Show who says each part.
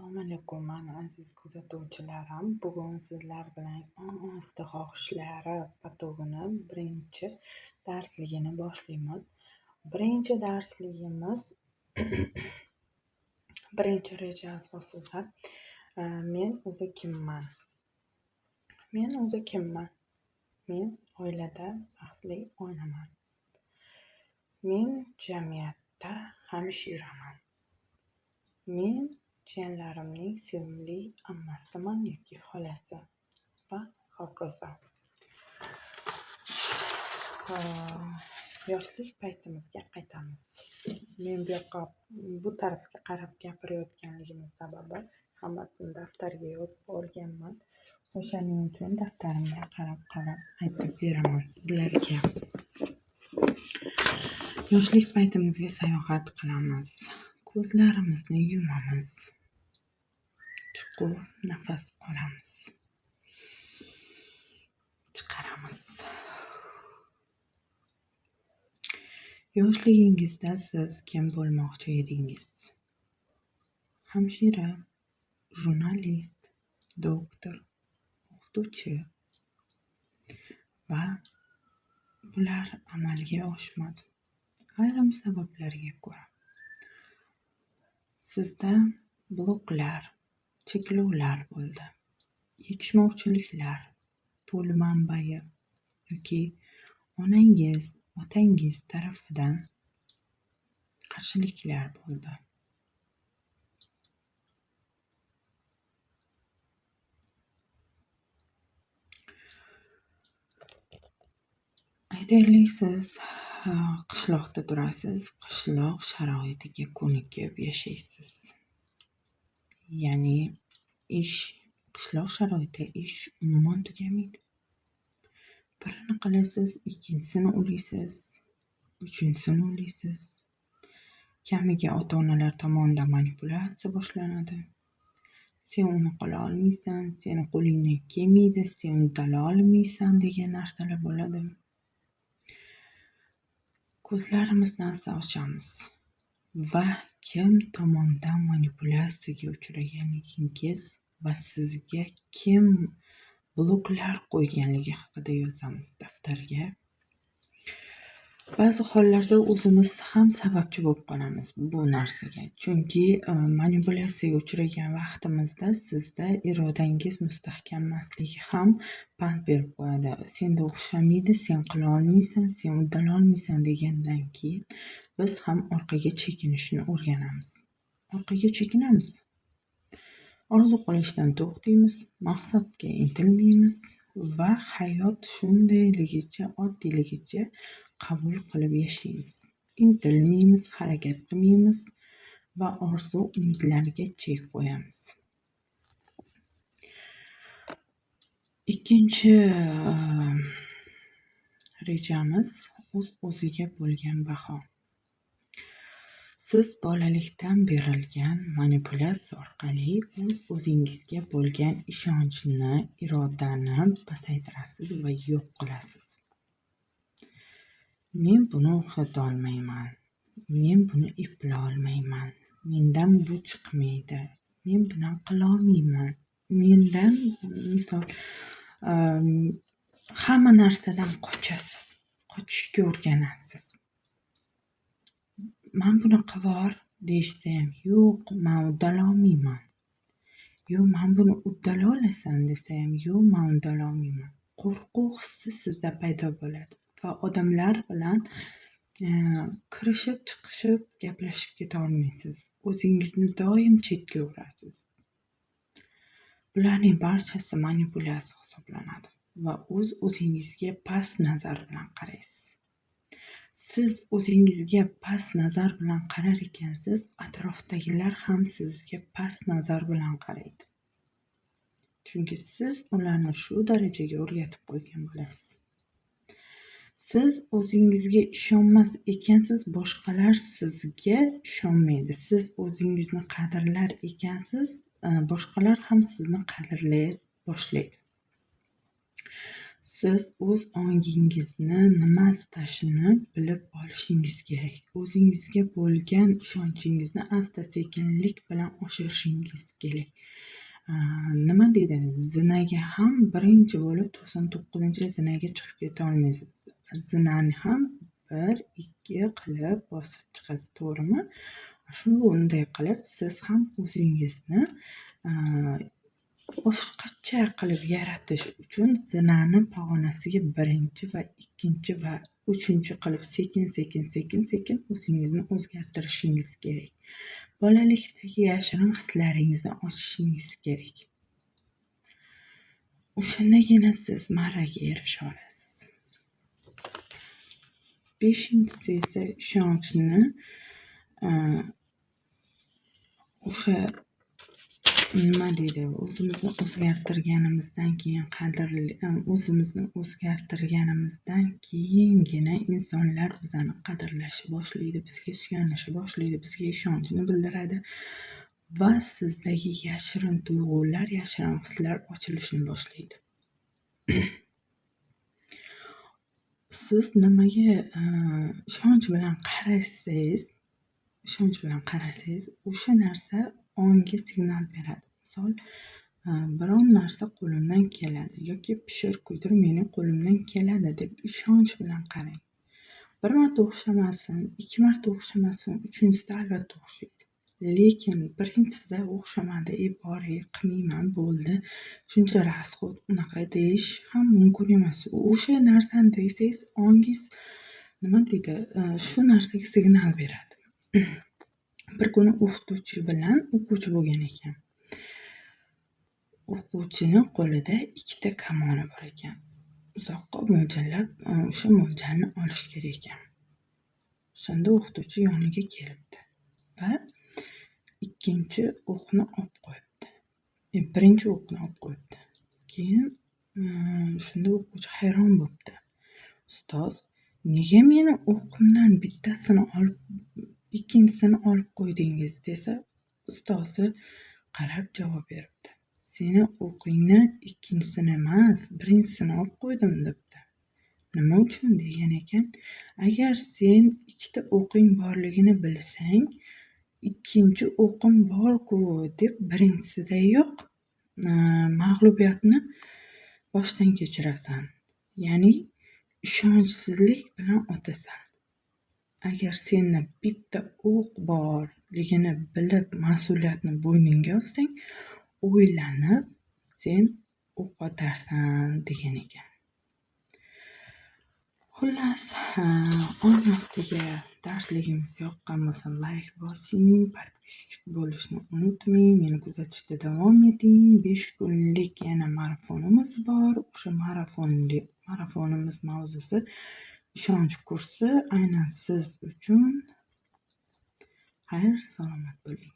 Speaker 1: Assalomu alaykum, mana aziz kuzatuvchilarim. Bugun sizlar bilan osti xohishlari patogini birinchi darsligini boshlaymiz. Birinchi darsligimiz birinchi reja asosida men o'zi kimman? Men o'zi kimman? Men oilada baxtli onaman. Men jamiyatda hamshiraman. Men jiyanlarimning sevimli ammasiman yoki xolasi va hokazo. Yoshlik paytimizga qaytamiz. Men bu tarafga qarab gapirayotganligimiz sababi hammasini daftarga yozib olganman. O'shaning uchun daftarimga qarab aytib beraman sizlarga. Yoshlik paytimizga sayohat qilamiz. Ko'zlarimizni yumamiz. Chuqur nafas olamiz. Chiqaramiz. Yoshligingizda siz kim bo'lmoqchi edingiz? Hamshira, jurnalist, doktor, o'qituvchi va bular amalga oshmadi. Ayrim sabablarga ko'ra. Sizda bloklar, cheklovlar bo'ldi. Yetishmovchiliklar, pul manbai yoki onangiz, otangiz tarafidan qarshiliklar bo'ldi. Aytaylik, siz qishloqda turasiz, qishloq sharoitiga ko'nikib yashaysiz. Ya'ni qishloq sharoitida ish umuman tugamaydi. Birini qilasiz, ikkinchisini o'ylaysiz, uchinchisini o'ylaysiz. Kamiga ota-onalar tomonidan manipulyatsiya boshlanadi. Sen uni qila olmaysan, seni qo'lingdan kelmaydi, sen uddala olmaysan degan narsalar bo'ladi. Ko'zlarimizni ochamiz va kim tomonidan manipulyatsiyaga uchraganligingiz va sizga kim bloklar qo'yganligi haqida yozamiz daftarga. Ba'zi hollarda o'zimiz ham sababchi bo'lib qolamiz bu narsaga. Chunki manipulyatsiyaga uchragan vaqtimizda sizda irodangiz mustahkammasligi ham pand berib qo'yadi. Senda o'xshamaydi, sen qila olmaysan, sen uddala olmaysan degandan keyin biz ham orqaga chekinishni o'rganamiz. Orqaga chekinamiz. Orzu qilishdan to'xtaymiz, maqsadga intilmaymiz va hayot shundayligicha, oddiyligicha qabul qilib yashaymiz. Intilmaymiz, harakat qilmaymiz va orzu umidlarga chek qo'yamiz. Ikkinchi rejamiz o'z-o'ziga bo'lgan baho. Siz bolalikdan berilgan manipulyatsiya orqali o'z-o'zingizga bo'lgan ishonchni, irodani pasaytirasiz va yo'q qilasiz. Men buni o'xshata olmayman. Men buni eplay olmayman. Mendan bu chiqmaydi. Men buni qila olmayman. Mendan misol hamma narsadan qochasiz. Qochishga o'rganasiz. Men buni qilib deyishsa ham, yo'q, men uddala olmayman. Yo'q, men buni uddala olasan desa ham, yo'q, men uddala olmayman. Qo'rquv hissi sizda paydo bo'ladi va odamlar bilan kirishib, chiqishib, gaplashib keta olmaysiz. O'zingizni doim chetga urasiz. Bularning barchasi manipulyatsiya hisoblanadi va o'zingizga past nazar bilan qaraysiz. Siz o'zingizga past nazar bilan qarar ekansiz, atrofdagilar ham sizga past nazar bilan qaraydi. Chunki siz ularni shu darajaga o'rgatib qo'ygan bo'lasiz. Siz o'zingizga ishonmas ekansiz, boshqalar sizga ishonmaydi. Siz o'zingizni qadrlar ekansiz, boshqalar ham sizni qadrlay boshlaydi. Siz o'z ongingizni nima istashini bilib olishingiz kerak. O'zingizga bo'lgan ishonchingizni asta-sekinlik bilan oshirishingiz kerak. Nima deydi, zinaga ham birinchi bo'lib 99 zinaga chiqib ketolmaysiz. Zinani ham 1-2 qilib bosib chiqasiz, to'g'rimi? Shunday qilib siz ham o'zingizni boshqacha qilib yaratish uchun zinani pog'onasiga birinchi va ikkinchi va uchinchi qilib sekin o'zingizni o'zgartirishingiz kerak. Bolalikdagi yashirin hislaringizni ochishingiz kerak. O'shandagina siz marraga erisha olasiz. 5-inchisi esa ishonchni o'sha nima deydi, o'zimizni o'zgartirganimizdan keyingina insonlar bizani qadrlashi boshlaydi, bizga suyanisha boshlaydi, bizga ishonchni bildiradi va sizdagi yashirin tuyg'ular, yashirin hislar ochilishni boshlaydi. Siz nimaga ishonch bilan qarasangiz, o'sha narsa onga signal beradi. Misol, biron narsa qo'limdan keladi yoki pishir kuydir mening qo'limdan keladi deb ishonch bilan qarang. 1 marta o'xshamasin, 2 marta o'xshamasin, 3-inchisida albatta o'xshaydi. Lekin birinchisida o'xshamadi, boray qilmayman, bo'ldi, shuncha rasxod unaqa deyish ham mumkin emas. O'sha narsani desangiz, ongingiz nima deydi, shu narsaga signal beradi. Bir kuni o'qituvchi bilan o'quvchi bo'lgan ekan. O'quvchini qo'lida 2 kamoni bor ekan. Uzoqqa mo'ljallab o'sha mo'ljalni olish kerak ekan. O'shanda o'qituvchi yoniga kelibdi va ikkinchi o'qni olib qo'yibdi. Birinchi o'qni olib qo'yibdi. Keyin shunda o'quvchi hayron bo'libdi. Ustoz, nega meni o'qimdan bittasini olib, ikkinchisini olib qo'ydingiz desa, ustozi qarab javob beribdi. Seni o'qingni ikkinchisini emas, birinchisini olib qo'ydim debdi. Nima uchun degan ekan, agar sen 2 o'qing borligini bilsang, ikkinchi o'qim bor-ku deb birinchisidayoq mag'lubiyatni boshdan kechirasan. Ya'ni ishonchsizlik bilan o'tasan. Agar senda bitta o'q borligini bilib mas'uliyatni bo'yningga olsang, o'ylanib sen o'q otarsan degan ekan. Xullas, olmastiga darsligimiz yoqqan bo'lsa like bosing, podpiska bo'lishni unutmang, meni kuzatishda davom eting. 5 kunlik yana marafonimiz bor. O'sha marafonimiz mavzusi ishonch kursi, aynan siz uchun. Xayr, salomat bo'ling.